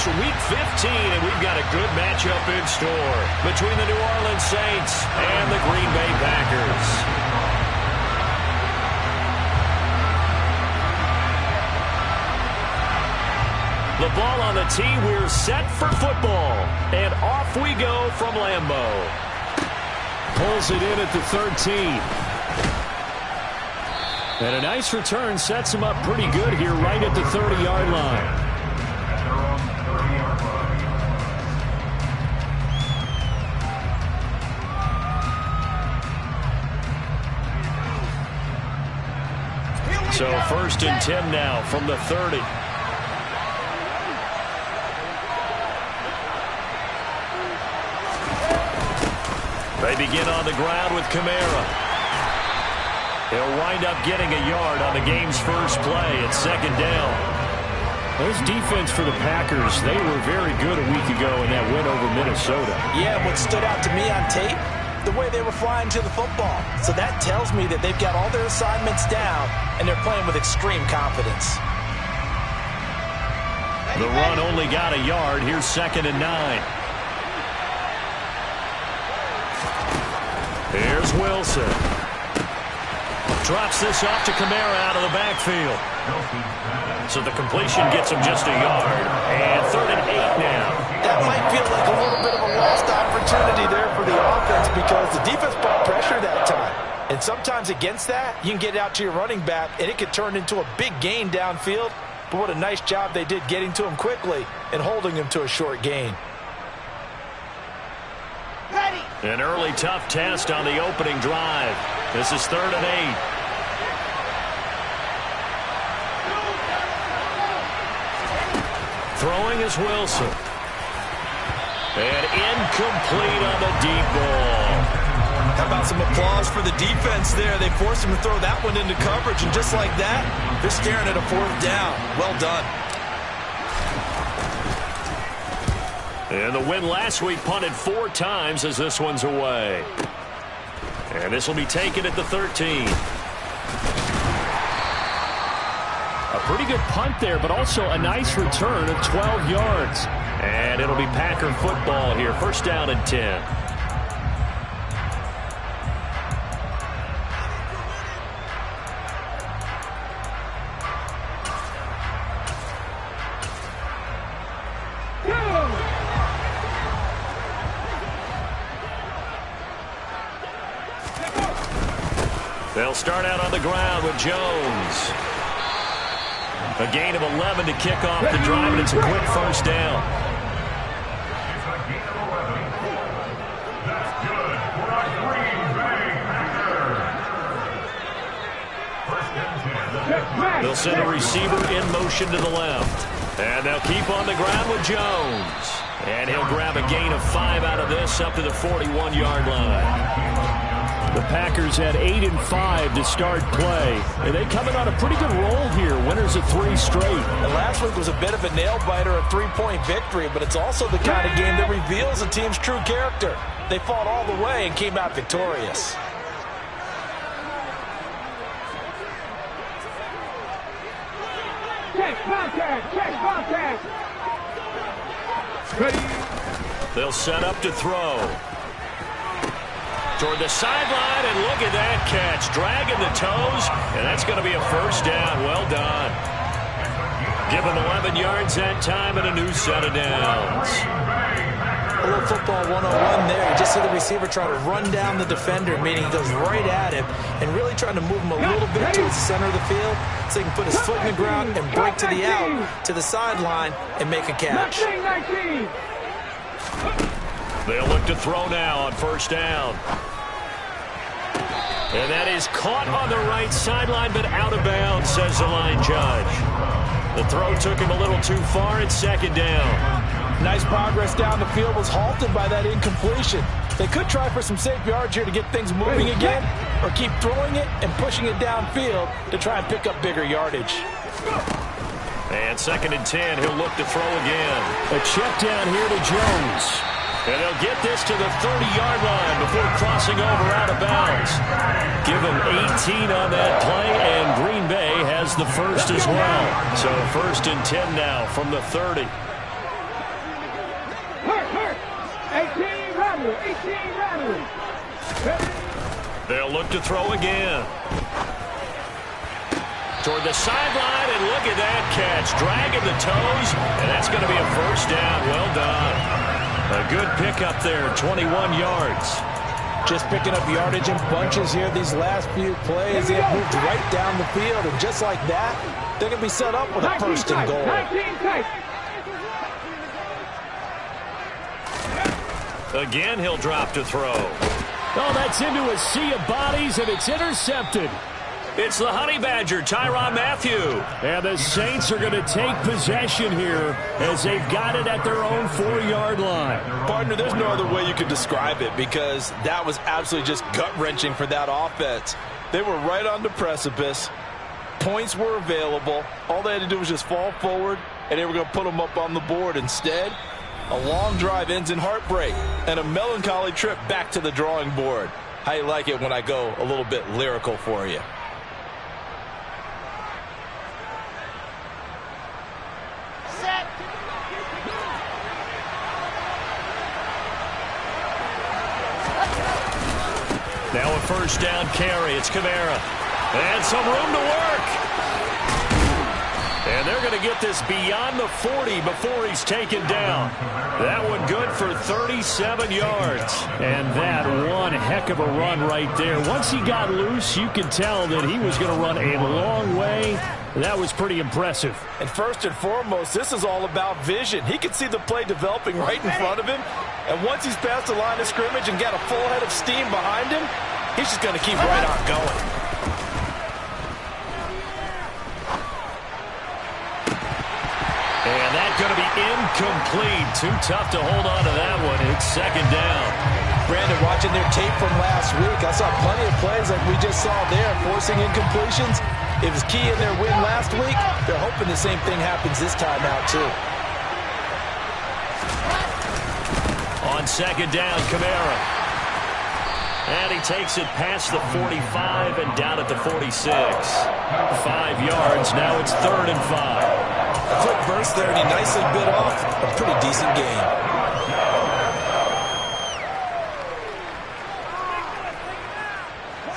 It's Week 15, and we've got a good matchup in store between the New Orleans Saints and the Green Bay Packers. The ball on the tee. We're set for football. And off we go from Lambeau. Pulls it in at the 13. And a nice return sets him up pretty good here right at the 30-yard line. So 1st and 10 now from the 30. They begin on the ground with Kamara. He'll wind up getting a yard on the game's first play at 2nd down. This defense for the Packers, they were very good a week ago in that win over Minnesota. Yeah, what stood out to me on tape, the way they were flying to the football. So that tells me that they've got all their assignments down, and they're playing with extreme confidence. The run only got a yard. Here's 2nd and 9. Here's Wilson. Drops this off to Kamara out of the backfield. So the completion gets him just a yard. And 3rd and 8 now. That might feel like a little bit of a lost opportunity there for the offense because the defense brought pressure that time. And sometimes against that, you can get out to your running back, and it could turn into a big gain downfield. But what a nice job they did getting to him quickly and holding him to a short gain. An early tough test on the opening drive. This is 3rd and 8. Throwing is Wilson. And incomplete on the deep ball. How about some applause for the defense there? They forced him to throw that one into coverage, and just like that, they're staring at a 4th down. Well done. And the win last week punted 4 times as this one's away. And this will be taken at the 13. A pretty good punt there, but also a nice return of 12 yards. And it'll be Packer football here. 1st down and 10. They'll start out on the ground with Jones. A gain of 11 to kick off the drive, and it's a quick 1st down. They'll send a receiver in motion to the left. And they'll keep on the ground with Jones. And he'll grab a gain of 5 out of this up to the 41-yard line. The Packers had 8 and 5 to start play. And they coming on a pretty good roll here. Winners of 3 straight. And last week was a bit of a nail-biter, a 3-point victory, but it's also the kind of game that reveals a team's true character. They fought all the way and came out victorious. Check contact! Check contact! Ready? They'll set up to throw. Toward the sideline, and look at that catch. Dragging the toes, and that's going to be a 1st down. Well done. Given 11 yards that time and a new set of downs. A little football 101 there. You just see the receiver try to run down the defender, meaning he goes right at him, and really trying to move him a little bit towards the center of the field so he can put his foot in the ground and break to the out, to the sideline, and make a catch. They'll look to throw now on 1st down. And that is caught on the right sideline, but out of bounds, says the line judge. The throw took him a little too far. It's 2nd down. Nice progress down the field was halted by that incompletion. They could try for some safe yards here to get things moving again, or keep throwing it and pushing it downfield to try and pick up bigger yardage. And 2nd and 10, he'll look to throw again. A check down here to Jones. And they'll get this to the 30-yard line before crossing over out of bounds. Give him 18 on that play, and Green Bay has the 1st as well. So 1st and 10 now from the 30. Number 18, Radley. They'll look to throw again. Toward the sideline, and look at that catch. Dragging the toes, and that's going to be a first down. Well done. A good pickup there, 21 yards. Just picking up yardage in bunches here these last few plays. They have moved right down the field, and just like that, they're going to be set up with a first and goal. 19 tight. Again, he'll drop to throw. Oh, that's into a sea of bodies, and it's intercepted. It's the Honey Badger, Tyrann Mathieu. And the Saints are going to take possession here as they've got it at their own 4-yard line. Partner, there's no other way you could describe it because that was absolutely just gut-wrenching for that offense. They were right on the precipice. Points were available. All they had to do was just fall forward, and they were going to put them up on the board. Instead, a long drive ends in heartbreak and a melancholy trip back to the drawing board. How you like it when I go a little bit lyrical for you? Now a first down carry. It's Kamara. And some room to work. And they're going to get this beyond the 40 before he's taken down. That one good for 37 yards. And that one heck of a run right there. Once he got loose, you could tell that he was going to run a long way. That was pretty impressive. And first and foremost, this is all about vision. He could see the play developing right in front of him. And once he's past the line of scrimmage and got a full head of steam behind him, he's just going to keep right on going. And that's going to be incomplete. Too tough to hold on to that one. It's second down. Brandon, watching their tape from last week, I saw plenty of plays like we just saw there, forcing incompletions. It was key in their win last week. They're hoping the same thing happens this time out, too. On second down, Kamara. And he takes it past the 45 and down at the 46. 5 yards. Now it's 3rd and 5. A quick burst there, and he nicely bit off a pretty decent gain.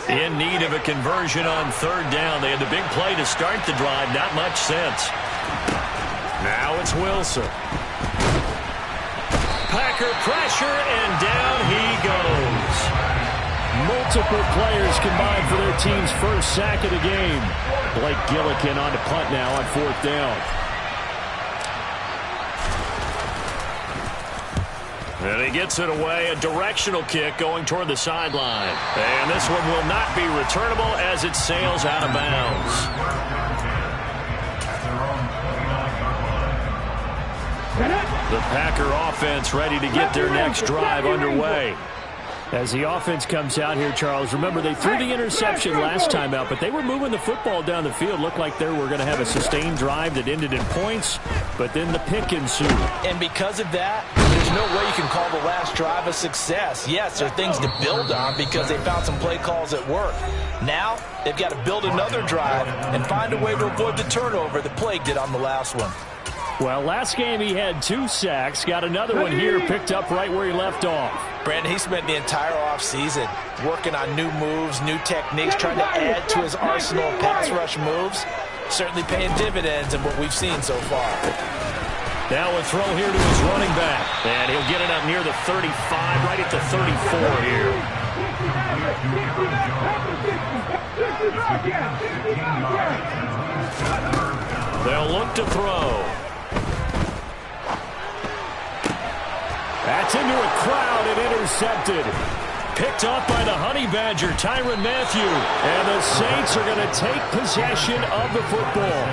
In need of a conversion on 3rd down. They had the big play to start the drive. Not much sense. Now it's Wilson. Packer pressure, and down he goes. Multiple players combined for their team's first sack of the game. Blake Gillikin on the punt now on 4th down. And he gets it away, a directional kick going toward the sideline. And this one will not be returnable as it sails out of bounds. The Packer offense ready to get their next drive underway. As the offense comes out here, Charles, remember they threw the interception last time out, but they were moving the football down the field. Looked like they were going to have a sustained drive that ended in points, but then the pick ensued. And because of that, there's no way you can call the last drive a success. Yes, there are things to build on because they found some play calls that work. Now, they've got to build another drive and find a way to avoid the turnover that plagued it on the last one. Well, last game he had 2 sacks. Got another one here, picked up right where he left off. Brandon, he spent the entire offseason working on new moves, new techniques, trying to add to his arsenal of pass rush moves. Certainly paying dividends in what we've seen so far. Now a throw here to his running back. And he'll get it up near the 35, right at the 34 here. They'll look to throw. That's into a crowd and intercepted. Picked off by the Honey Badger, Tyrann Mathieu. And the Saints are going to take possession of the football.